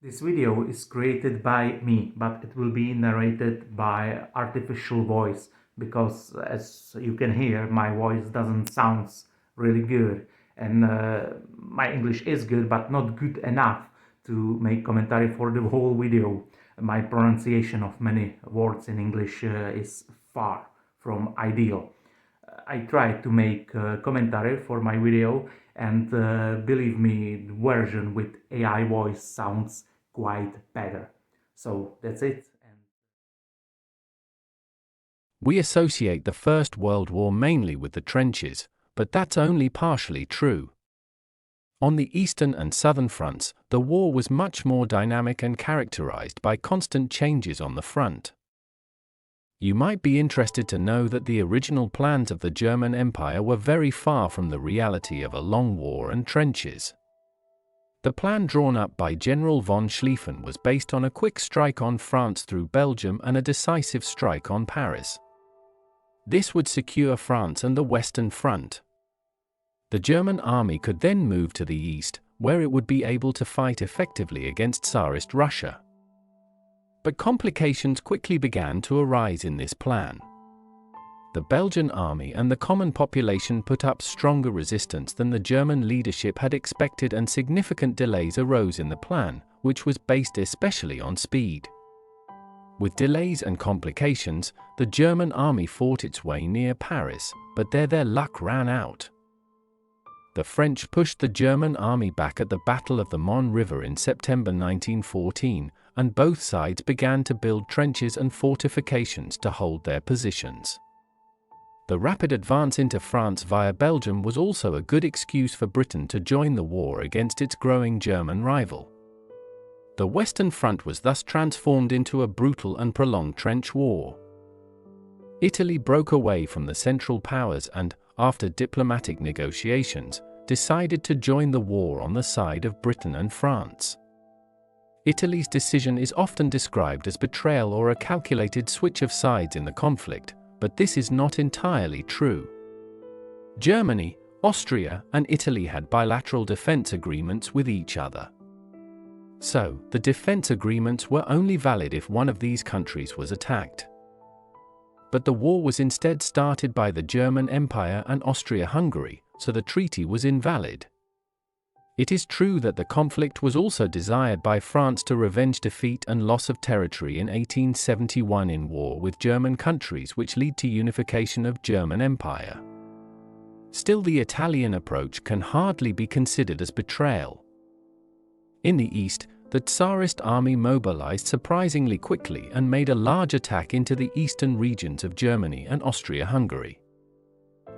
This video is created by me, but it will be narrated by artificial voice because, as you can hear, my voice doesn't sound really good, and my English is good, but not good enough to make commentary for the whole video. My pronunciation of many words in English is far from ideal. I tried to make commentary for my video, and believe me, the version with AI voice sounds quite better. So that's it. We associate the First World War mainly with the trenches, but that's only partially true. On the eastern and southern fronts, the war was much more dynamic and characterized by constant changes on the front. You might be interested to know that the original plans of the German Empire were very far from the reality of a long war and trenches. The plan drawn up by General von Schlieffen was based on a quick strike on France through Belgium and a decisive strike on Paris. This would secure France and the Western Front. The German army could then move to the east, where it would be able to fight effectively against Tsarist Russia. But complications quickly began to arise in this plan. The Belgian army and the common population put up stronger resistance than the German leadership had expected, and significant delays arose in the plan, which was based especially on speed. With delays and complications, the German army fought its way near Paris, but there their luck ran out. The French pushed the German army back at the Battle of the Mon River in September 1914, and both sides began to build trenches and fortifications to hold their positions. The rapid advance into France via Belgium was also a good excuse for Britain to join the war against its growing German rival. The Western Front was thus transformed into a brutal and prolonged trench war. Italy broke away from the Central Powers and, after diplomatic negotiations, decided to join the war on the side of Britain and France. Italy's decision is often described as betrayal or a calculated switch of sides in the conflict, but this is not entirely true. Germany, Austria, and Italy had bilateral defense agreements with each other. So, the defense agreements were only valid if one of these countries was attacked. But the war was instead started by the German Empire and Austria-Hungary, so the treaty was invalid. It is true that the conflict was also desired by France to revenge defeat and loss of territory in 1871 in war with German countries, which led to unification of German Empire. Still, the Italian approach can hardly be considered as betrayal. In the east, the Tsarist army mobilized surprisingly quickly and made a large attack into the eastern regions of Germany and Austria-Hungary.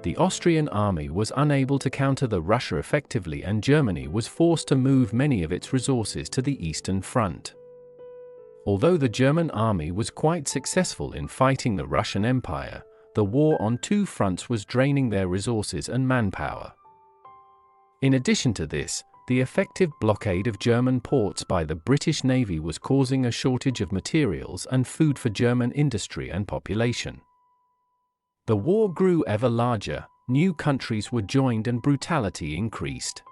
The Austrian army was unable to counter the Russia effectively, and Germany was forced to move many of its resources to the Eastern Front. Although the German army was quite successful in fighting the Russian Empire, the war on two fronts was draining their resources and manpower. In addition to this, the effective blockade of German ports by the British Navy was causing a shortage of materials and food for German industry and population. The war grew ever larger, new countries were joined and brutality increased.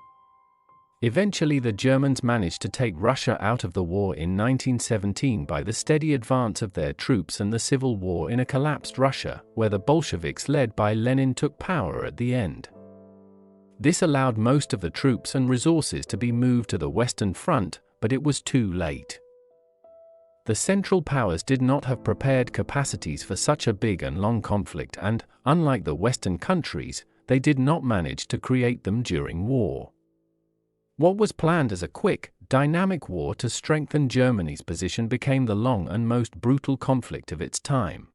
Eventually the Germans managed to take Russia out of the war in 1917 by the steady advance of their troops and the civil war in a collapsed Russia, where the Bolsheviks led by Lenin took power at the end. This allowed most of the troops and resources to be moved to the Western Front, but it was too late. The Central Powers did not have prepared capacities for such a big and long conflict, and, unlike the Western countries, they did not manage to create them during war. What was planned as a quick, dynamic war to strengthen Germany's position became the long and most brutal conflict of its time.